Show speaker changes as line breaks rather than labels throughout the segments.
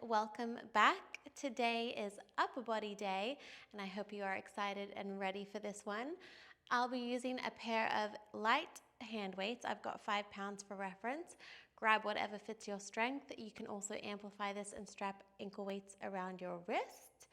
welcome back. Today is upper body day and I hope you are excited and ready for this one. I'll be using a pair of light hand weights. I've got 5 pounds for reference. Grab whatever fits your strength. You can also amplify this and strap ankle weights around your wrist.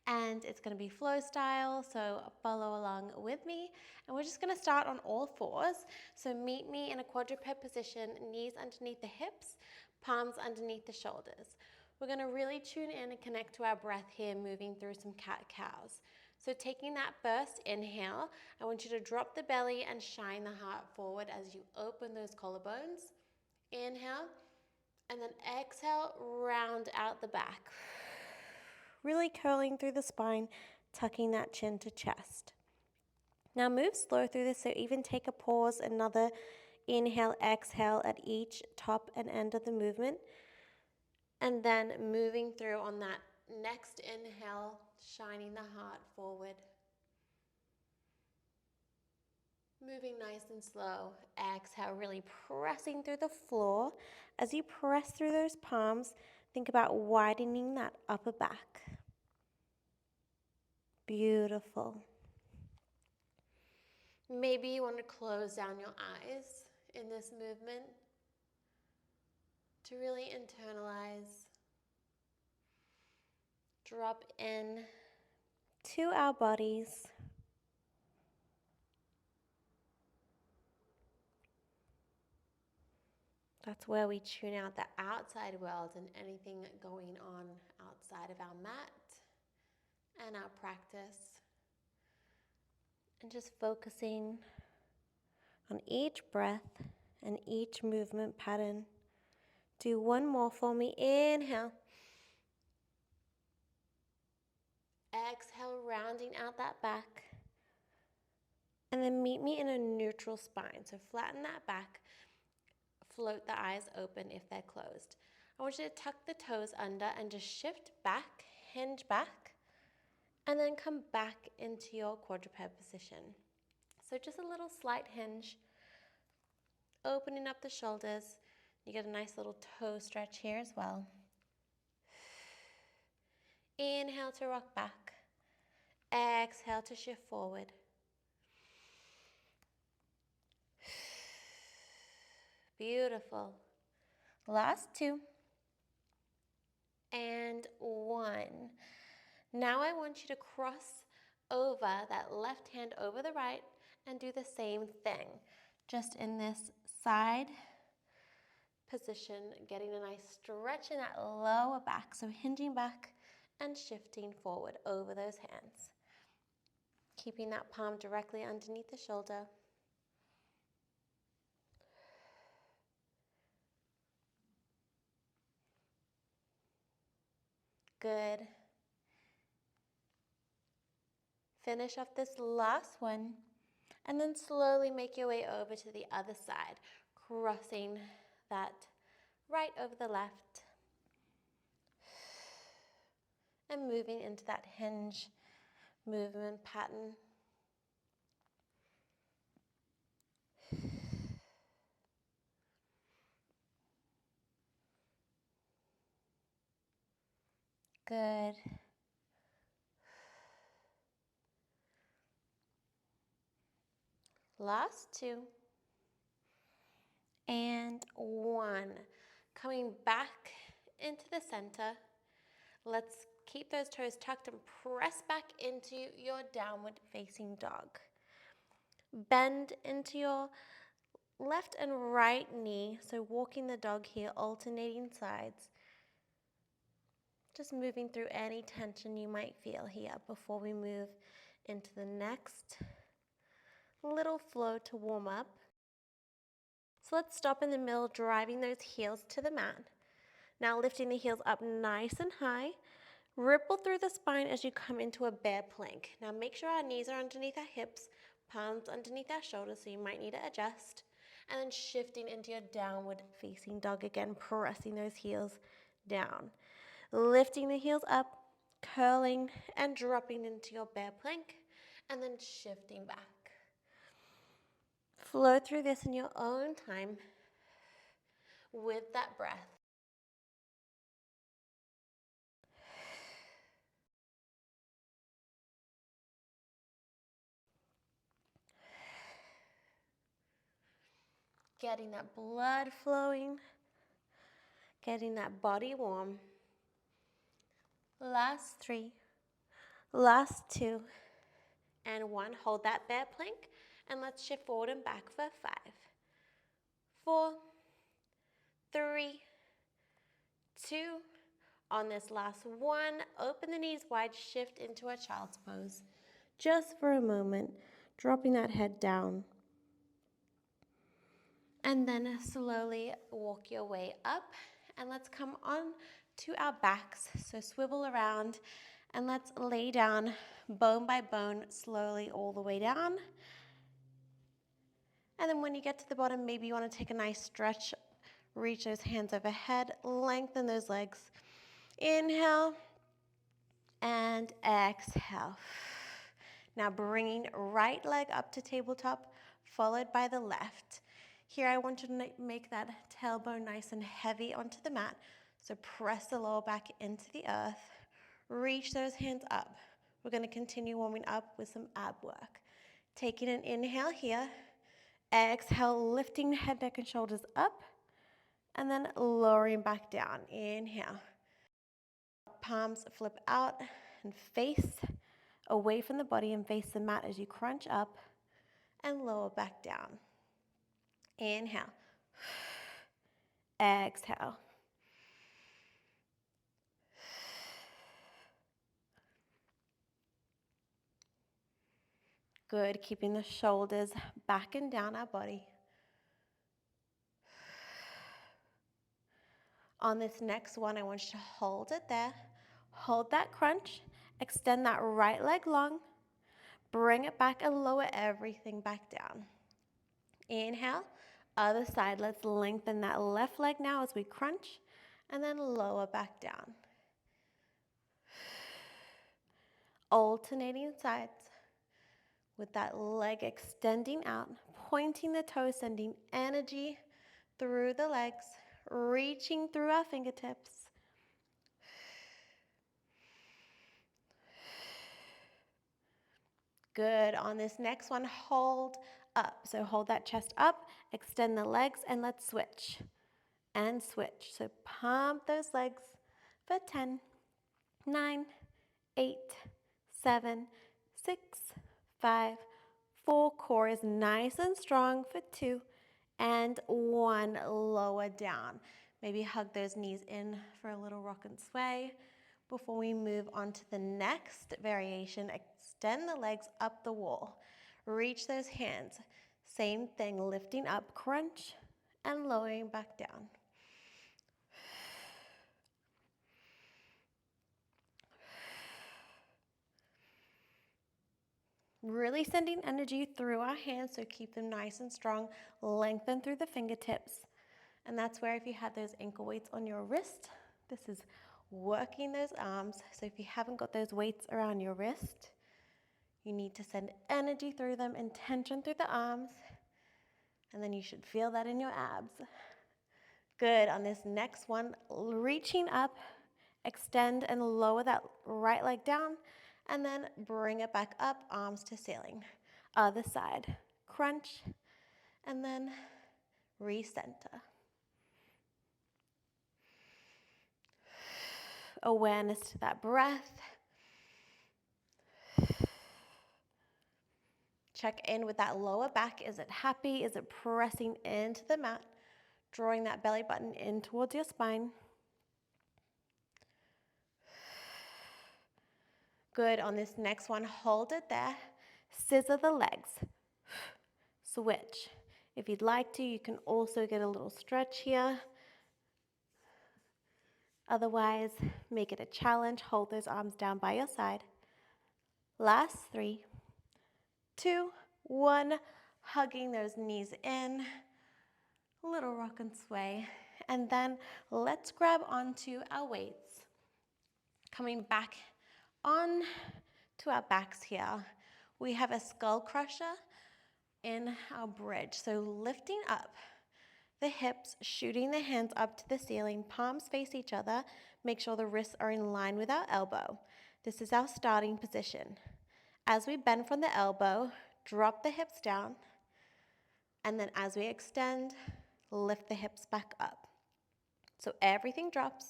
And it's going to be flow style, so follow along with me. And we're just going to start on all fours. So meet me in a quadruped position, knees underneath the hips, palms underneath the shoulders. We're going to really tune in and connect to our breath here, moving through some cat-cows. So taking that first inhale, I want you to drop the belly and shine the heart forward as you open those collarbones. Inhale, and then exhale, round out the back. Really curling through the spine, tucking that chin to chest. Now move slow through this, so even take a pause, another inhale, exhale at each top and end of the movement. And then moving through on that next inhale, shining the heart forward. Moving nice and slow. Exhale, really pressing through the floor. As you press through those palms, think about widening that upper back. Beautiful. Maybe you want to close down your eyes in this movement to really internalize. Drop in to our bodies. That's where we tune out the outside world and anything going on outside of our mat and our practice. And just focusing on each breath and each movement pattern. Do one more for me. Inhale. Exhale, rounding out that back. And then meet me in a neutral spine. So flatten that back. Float the eyes open if they're closed. I want you to tuck the toes under and just shift back, hinge back, and then come back into your quadruped position. So just a little slight hinge, opening up the shoulders. You get a nice little toe stretch here as well. Inhale to rock back. Exhale to shift forward. Beautiful. Last 2. And 1. Now I want you to cross over that left hand over the right and do the same thing. Just in this side position, getting a nice stretch in that lower back. So hinging back and shifting forward over those hands. Keeping that palm directly underneath the shoulder. Good. Finish off this last one, and then slowly make your way over to the other side, crossing that right over the left, and moving into that hinge movement pattern. Good. Last 2. And 1. Coming back into the center. Let's keep those toes tucked and press back into your downward facing dog. Bend into your left and right knee. So walking the dog here, alternating sides. Just moving through any tension you might feel here before we move into the next little flow to warm up. So let's stop in the middle, driving those heels to the mat. Now lifting the heels up nice and high. Ripple through the spine as you come into a bear plank. Now make sure our knees are underneath our hips, palms underneath our shoulders, so you might need to adjust. And then shifting into your downward facing dog again, pressing those heels down. Lifting the heels up, curling and dropping into your bear plank, and then shifting back. Flow through this in your own time with that breath. Getting that blood flowing, getting that body warm. Last 3, last 2, and 1. Hold that bear plank, and let's shift forward and back for 5, 4, 3, 2. On this last 1, open the knees wide, shift into a child's pose. Just for a moment, dropping that head down. And then slowly walk your way up, and let's come on to our backs. So swivel around, and let's lay down bone by bone, slowly all the way down. And then when you get to the bottom, maybe you want to take a nice stretch, reach those hands overhead, lengthen those legs. Inhale and exhale. Now bringing right leg up to tabletop, followed by the left. Here I want you to make that tailbone nice and heavy onto the mat. So press the lower back into the earth. Reach those hands up. We're going to continue warming up with some ab work. Taking an inhale here. Exhale, lifting head, neck, and shoulders up. And then lowering back down. Inhale. Palms flip out and face away from the body and face the mat as you crunch up and lower back down. Inhale. Exhale. Good, keeping the shoulders back and down our body. On this next one, I want you to hold it there. Hold that crunch. Extend that right leg long. Bring it back and lower everything back down. Inhale. Other side, let's lengthen that left leg now as we crunch, and then lower back down. Alternating sides with that leg extending out, pointing the toes, sending energy through the legs, reaching through our fingertips. Good. On this next one, hold up. So hold that chest up, extend the legs, and let's switch. And switch. So pump those legs for 10, 9, 8, 7, 6, 5, 4. Core is nice and strong for 2, and 1. Lower down. Maybe hug those knees in for a little rock and sway. Before we move on to the next variation, extend the legs up the wall. Reach those hands. Same thing, lifting up, crunch, and lowering back down. Really sending energy through our hands, so keep them nice and strong. Lengthen through the fingertips. And that's where if you have those ankle weights on your wrist, this is working those arms. So if you haven't got those weights around your wrist, you need to send energy through them and tension through the arms. And then you should feel that in your abs. Good. On this next one, reaching up, extend and lower that right leg down, and then bring it back up, arms to ceiling. Other side, crunch, and then recenter. Awareness to that breath. Check in with that lower back. Is it happy? Is it pressing into the mat? Drawing that belly button in towards your spine. Good. On this next one, hold it there. Scissor the legs. Switch. If you'd like to, you can also get a little stretch here. Otherwise, make it a challenge. Hold those arms down by your side. Last 3, 2, 1. Hugging those knees in. Little rock and sway. And then let's grab onto our weights. Coming back on to our backs here. We have a skull crusher in our bridge. So lifting up the hips, shooting the hands up to the ceiling, palms face each other. Make sure the wrists are in line with our elbow. This is our starting position. As we bend from the elbow, drop the hips down. And then as we extend, lift the hips back up. So everything drops,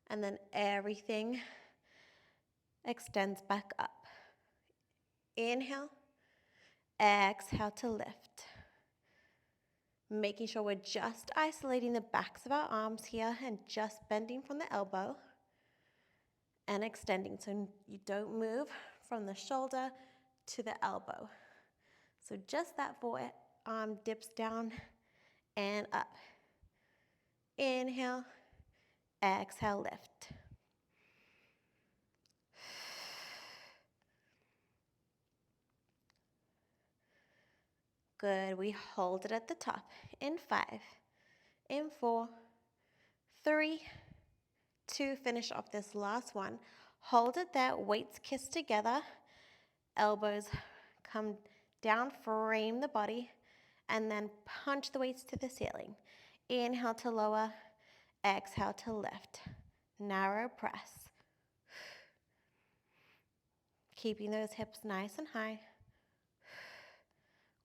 and then everything extends back up. Inhale, exhale to lift. Making sure we're just isolating the backs of our arms here and just bending from the elbow and extending so you don't move from the shoulder to the elbow. So just that forearm dips down and up. Inhale, exhale, lift. Good, we hold it at the top in 5, in 4, 3, 2, finish off this last one. Hold it there, weights kiss together, elbows come down, frame the body, and then punch the weights to the ceiling. Inhale to lower, exhale to lift. Narrow press. Keeping those hips nice and high.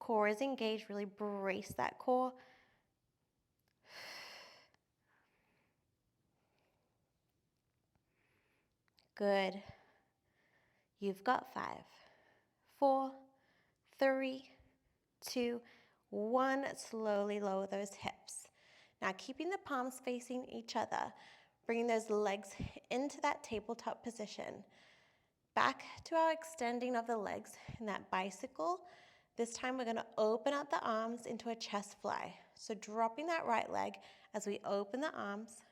Core is engaged, really brace that core. Good. You've got 5, 4, 3, 2, 1. Slowly lower those hips. Now keeping the palms facing each other, bringing those legs into that tabletop position. Back to our extending of the legs in that bicycle. This time we're going to open up the arms into a chest fly. So dropping that right leg as we open the arms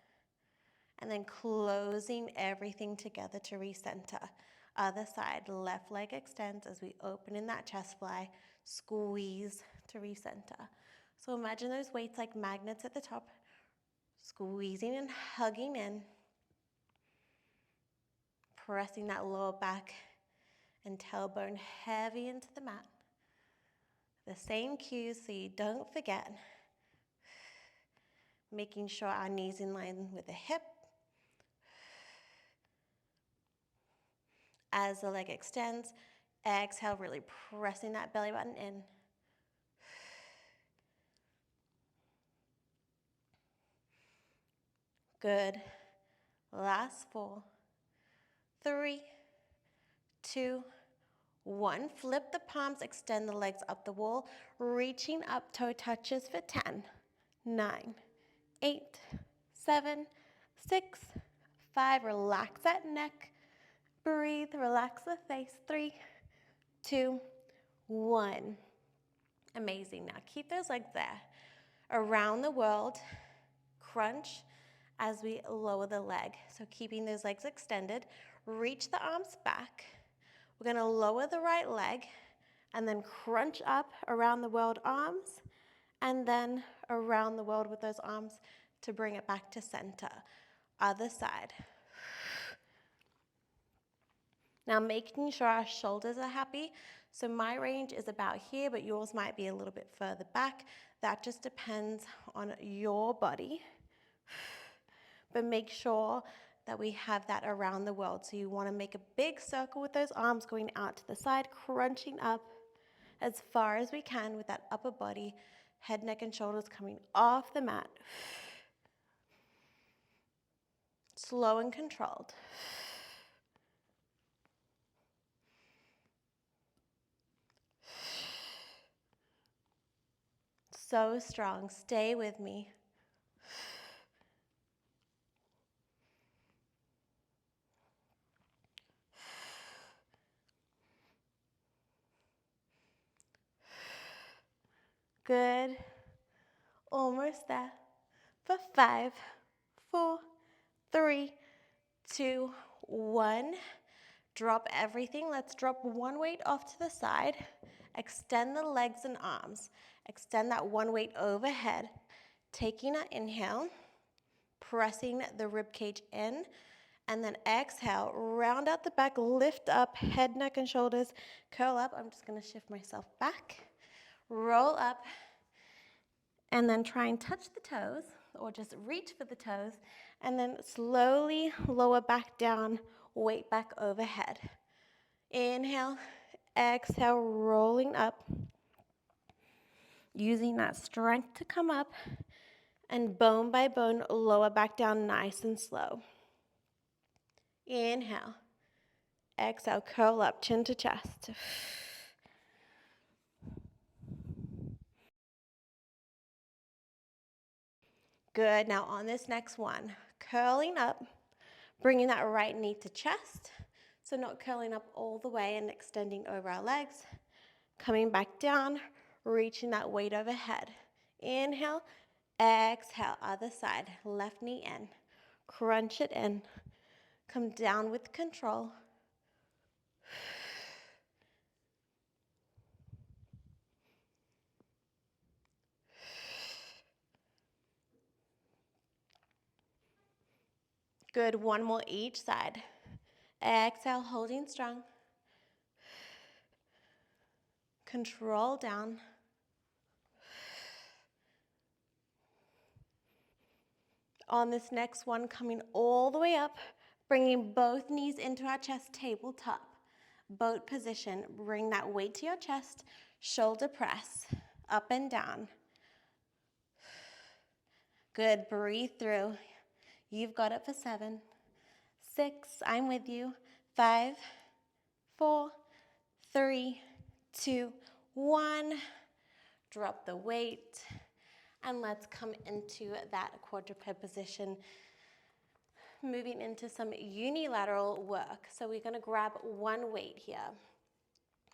and then closing everything together to recenter. Other side, left leg extends as we open in that chest fly, squeeze to recenter. So imagine those weights like magnets at the top, squeezing and hugging in, pressing that lower back and tailbone heavy into the mat. The same cues so you don't forget. Making sure our knees in line with the hip. As the leg extends, exhale, really pressing that belly button in. Good. Last 4, 3, 2, 1. Flip the palms, extend the legs up the wall, reaching up, toe touches for 10, 9, 8, 7, 6, 5. Relax that neck. Breathe, relax the face. 3, 2, 1. Amazing. Now keep those legs there. Around the world, crunch as we lower the leg. So keeping those legs extended, reach the arms back. We're going to lower the right leg and then crunch up around the world arms and then around the world with those arms to bring it back to center. Other side. Now making sure our shoulders are happy. So my range is about here, but yours might be a little bit further back. That just depends on your body. But make sure that we have that around the world. So you want to make a big circle with those arms going out to the side, crunching up as far as we can with that upper body, head, neck, and shoulders coming off the mat. Slow and controlled. So strong. Stay with me. Good. Almost there. For 5, 4, 3, 2, 1. Drop everything. Let's drop one weight off to the side. Extend the legs and arms. Extend that one weight overhead. Taking an inhale, pressing the rib cage in, and then exhale, round out the back, lift up, head, neck, and shoulders, curl up. I'm just going to shift myself back. Roll up, and then try and touch the toes, or just reach for the toes, and then slowly lower back down, weight back overhead. Inhale, exhale, rolling up. Using that strength to come up and bone by bone, lower back down nice and slow. Inhale. Exhale, curl up, chin to chest. Good. Now on this next one, curling up, bringing that right knee to chest. So not curling up all the way and extending over our legs. Coming back down, reaching that weight overhead. Inhale, exhale, other side. Left knee in. Crunch it in. Come down with control. Good. One more each side. Exhale, holding strong. Control down. On this next one, coming all the way up, bringing both knees into our chest, tabletop. Boat position, bring that weight to your chest, shoulder press, up and down. Good, breathe through. You've got it for 7, 6, I'm with you, 5, 4, 3, 2, 1. Drop the weight, and let's come into that quadruped position, moving into some unilateral work. So we're going to grab one weight here.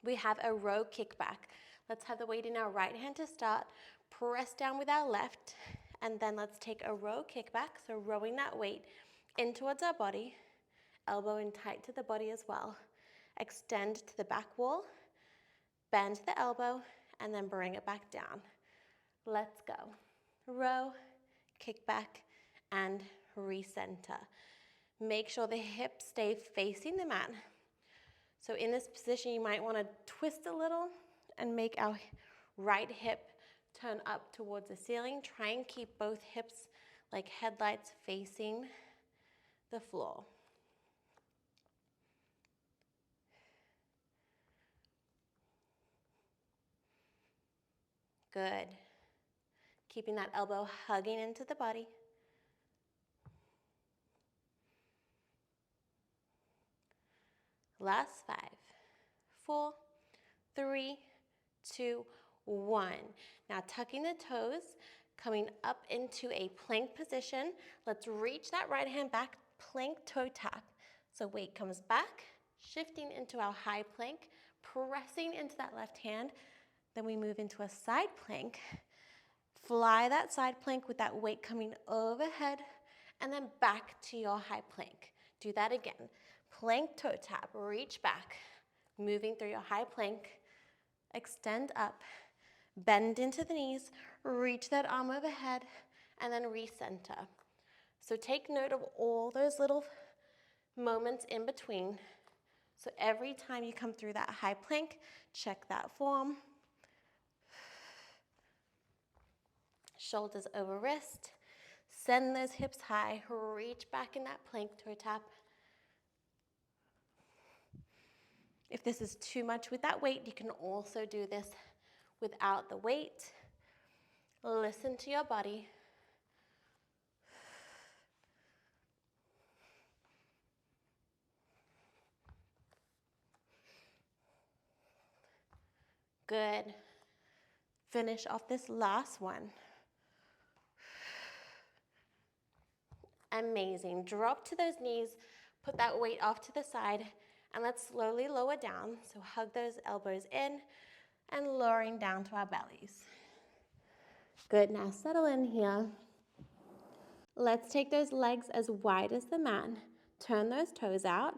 We have a row kickback. Let's have the weight in our right hand to start. Press down with our left, and then let's take a row kickback. So rowing that weight in towards our body, elbow in tight to the body as well. Extend to the back wall, bend the elbow, and then bring it back down. Let's go. Row, kickback, and recenter. Make sure the hips stay facing the mat. So in this position, you might want to twist a little and make our right hip turn up towards the ceiling. Try and keep both hips like headlights facing the floor. Good. Keeping that elbow hugging into the body. Last 5, 4, 3, 2, 1. Now tucking the toes, coming up into a plank position. Let's reach that right hand back, plank toe tap. So weight comes back, shifting into our high plank, pressing into that left hand. Then we move into a side plank. Fly that side plank with that weight coming overhead, and then back to your high plank. Do that again. Plank toe tap, reach back, moving through your high plank, extend up, bend into the knees, reach that arm overhead, and then recenter. So take note of all those little moments in between. So every time you come through that high plank, check that form. Shoulders over wrist. Send those hips high, reach back in that plank toe tap. If this is too much with that weight, you can also do this without the weight. Listen to your body. Good. Finish off this last one. Amazing. Drop to those knees, put that weight off to the side, and let's slowly lower down. So hug those elbows in and lowering down to our bellies. Good, now settle in here. Let's take those legs as wide as the mat. Turn those toes out.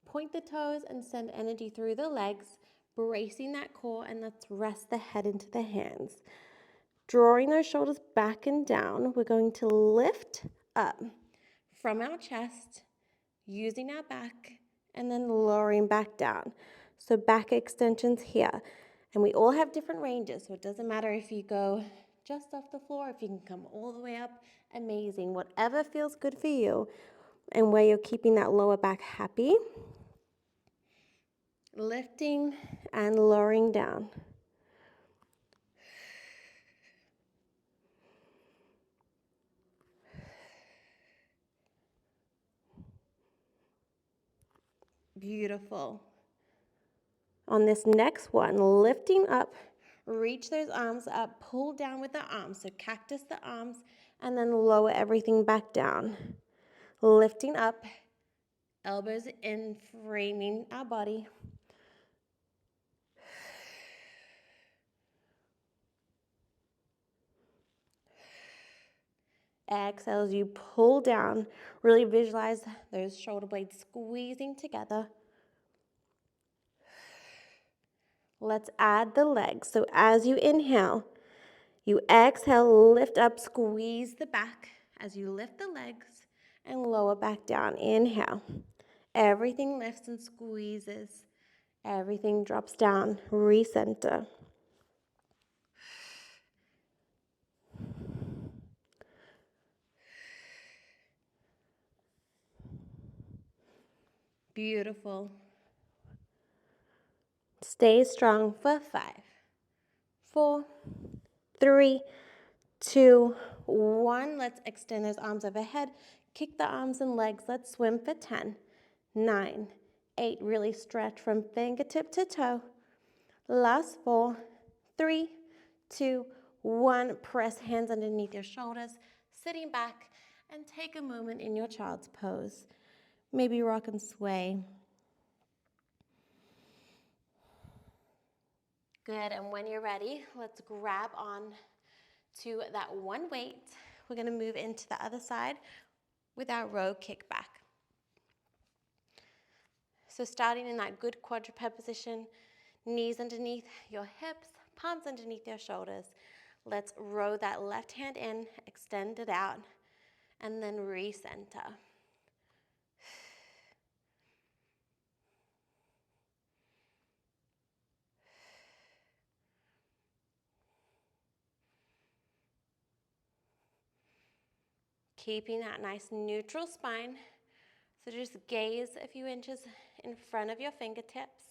Point the toes and send energy through the legs, bracing that core, and let's rest the head into the hands. Drawing those shoulders back and down, we're going to lift up from our chest, using our back, and then lowering back down. So back extensions here. And we all have different ranges, so it doesn't matter if you go just off the floor, if you can come all the way up, amazing. Whatever feels good for you and where you're keeping that lower back happy. Lifting and lowering down. Beautiful. On this next one, lifting up, reach those arms up, pull down with the arms. So cactus the arms, and then lower everything back down. Lifting up, elbows in, framing our body. Exhale as you pull down. Really visualize those shoulder blades squeezing together. Let's add the legs. So as you inhale, you exhale, lift up, squeeze the back as you lift the legs and lower back down. Inhale. Everything lifts and squeezes. Everything drops down. Recenter. Beautiful. Stay strong for 5, 4, 3, 2, 1. Let's extend those arms overhead. Kick the arms and legs. Let's swim for 10, 9, 8. Really stretch from fingertip to toe. Last 4, 3, 2, 1. Press hands underneath your shoulders, sitting back, and take a moment in your child's pose. Maybe rock and sway. Good, and when you're ready, let's grab on to that one weight. We're gonna move into the other side with our row kickback. So starting in that good quadruped position, knees underneath your hips, palms underneath your shoulders. Let's row that left hand in, extend it out, and then recenter. Keeping that nice neutral spine. So just gaze a few inches in front of your fingertips.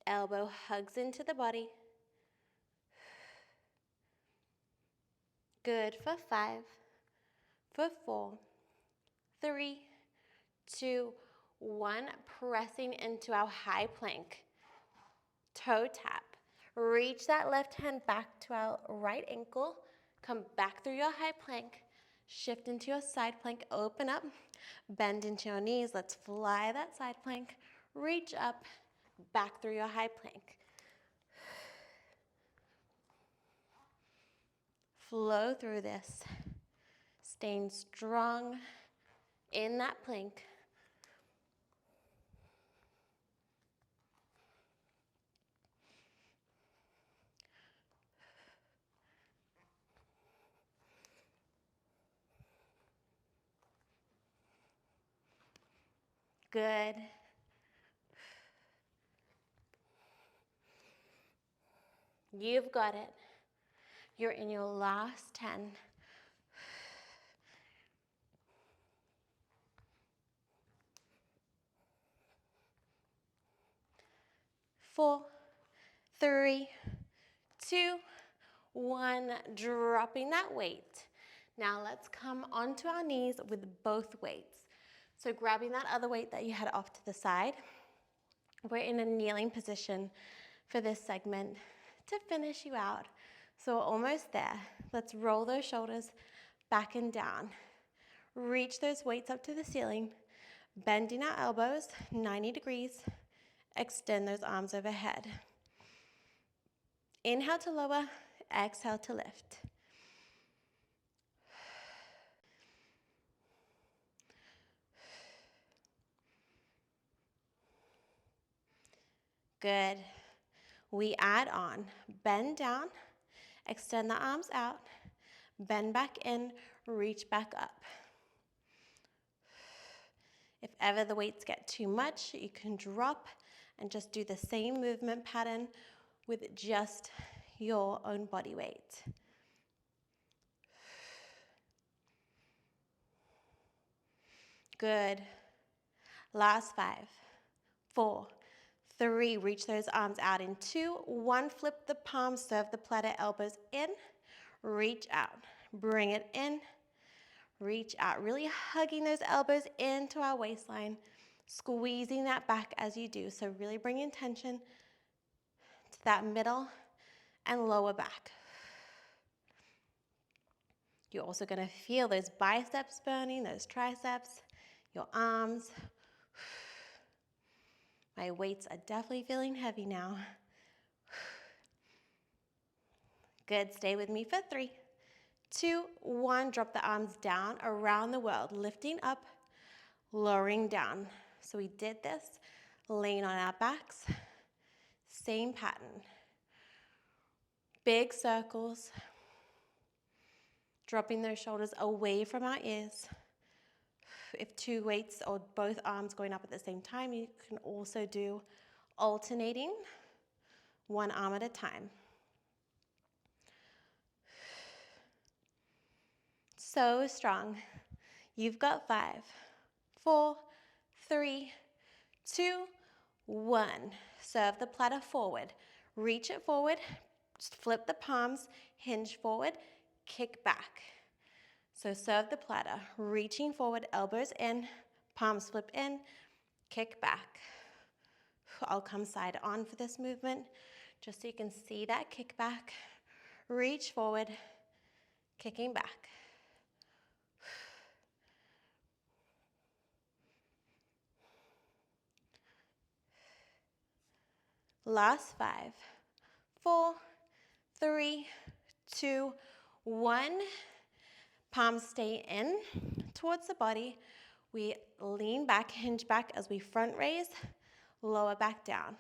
Elbow hugs into the body. Good for 5, for 4, 3, 2, 1. Pressing into our high plank. Toe tap. Reach that left hand back to our right ankle. Come back through your high plank. Shift into your side plank. Open up. Bend into your knees. Let's fly that side plank. Reach up. Back through your high plank. Flow through this. Staying strong in that plank. Good. You've got it. You're in your last 10. 4, 3, 2, 1. Dropping that weight. Now let's come onto our knees with both weights. So grabbing that other weight that you had off to the side. We're in a kneeling position for this segment to finish you out. So we're almost there. Let's roll those shoulders back and down. Reach those weights up to the ceiling. Bending our elbows 90 degrees. Extend those arms overhead. Inhale to lower, exhale to lift. Good. We add on. Bend down, extend the arms out, bend back in, reach back up. If ever the weights get too much, you can drop and just do the same movement pattern with just your own body weight. Good. Last 5, 4, 3, reach those arms out in 2, 1, flip the palms, serve the platter, elbows in, reach out, bring it in, reach out, really hugging those elbows into our waistline, squeezing that back as you do. So really bring intention to that middle and lower back. You're also going to feel those biceps burning, those triceps, your arms. My weights are definitely feeling heavy now. Good, stay with me for 3, 2, 1, drop the arms down around the world, lifting up, lowering down. So we did this, laying on our backs, same pattern. Big circles, dropping those shoulders away from our ears. If 2 weights or both arms going up at the same time, you can also do alternating, 1 arm at a time. So strong. You've got 5, 4, 3, 2, 1. Serve the platter forward. Reach it forward. Just flip the palms, hinge forward, kick back. So serve the platter. Reaching forward, elbows in, palms flip in, kick back. I'll come side on for this movement, just so you can see that kick back. Reach forward, kicking back. Last 5, 4, 3, 2, 1. Palms stay in towards the body. We lean back, hinge back as we front raise, lower back down.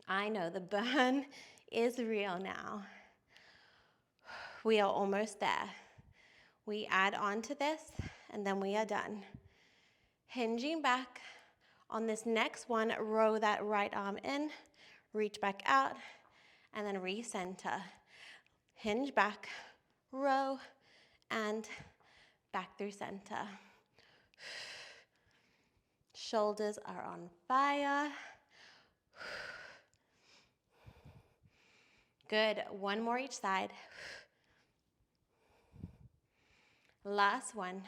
I know the burn is real now. We are almost there. We add on to this, and then we are done. Hinging back. On this next one, row that right arm in, reach back out, and then recenter. Hinge back, row, and back through center. Shoulders are on fire. Good, 1 more each side. Last one.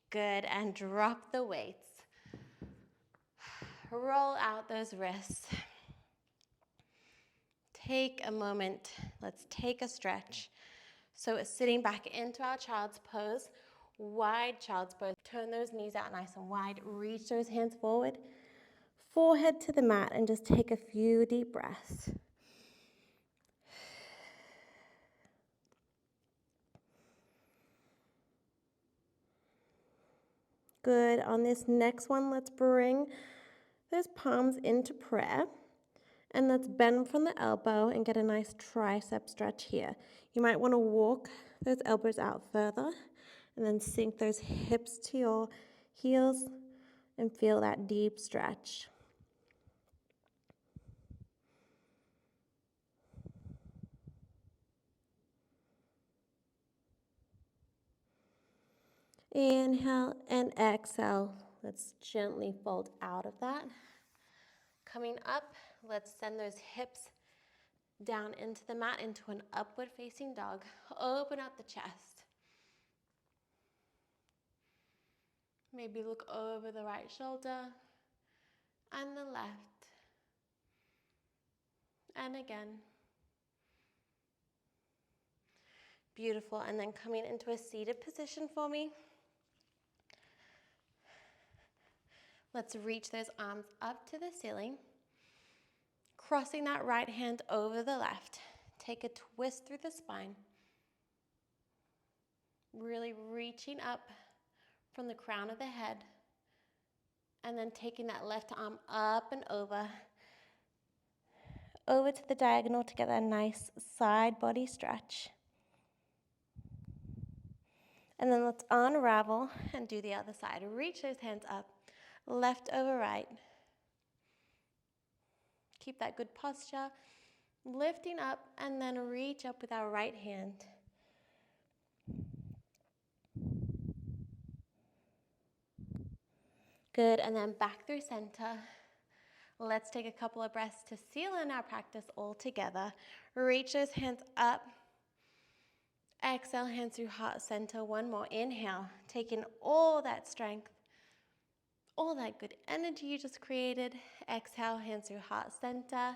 Good, and drop the weights. Roll out those wrists. Take a moment. Let's take a stretch. So it's sitting back into our child's pose, wide child's pose. Turn those knees out nice and wide. Reach those hands forward, forehead to the mat, and just take a few deep breaths. Good. On this next one, let's bring those palms into prayer. And let's bend from the elbow and get a nice tricep stretch here. You might want to walk those elbows out further and then sink those hips to your heels and feel that deep stretch. Inhale and exhale. Let's gently fold out of that. Coming up, let's send those hips down into the mat, into an upward facing dog. Open up the chest. Maybe look over the right shoulder and the left. And again. Beautiful. And then coming into a seated position for me. Let's reach those arms up to the ceiling. Crossing that right hand over the left. Take a twist through the spine. Really reaching up from the crown of the head. And then taking that left arm up and over to the diagonal to get a nice side body stretch. And then let's unravel and do the other side. Reach those hands up, left over right. Keep that good posture, lifting up, and then reach up with our right hand. Good, and then back through center. Let's take a couple of breaths to seal in our practice all together. Reach those hands up. Exhale, hands through heart center. One more. Inhale, taking all that strength, all that good energy you just created. Exhale, hands through heart center.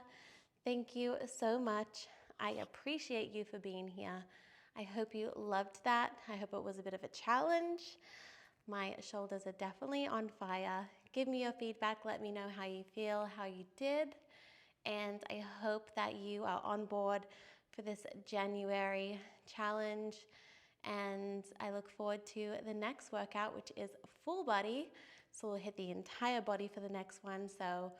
Thank you so much. I appreciate you for being here. I hope you loved that. I hope it was a bit of a challenge. My shoulders are definitely on fire. Give me your feedback. Let me know how you feel, how you did. And I hope that you are on board for this January challenge. And I look forward to the next workout, which is full body. So we'll hit the entire body for the next one. So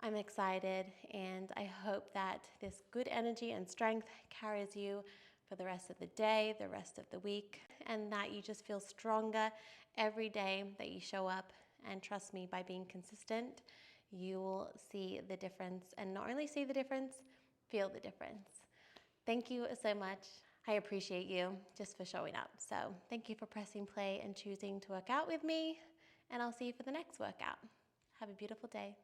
I'm excited, and I hope that this good energy and strength carries you for the rest of the day, the rest of the week, and that you just feel stronger every day that you show up. And trust me, by being consistent, you will see the difference, and not only see the difference, feel the difference. Thank you so much. I appreciate you just for showing up. So thank you for pressing play and choosing to work out with me, and I'll see you for the next workout. Have a beautiful day.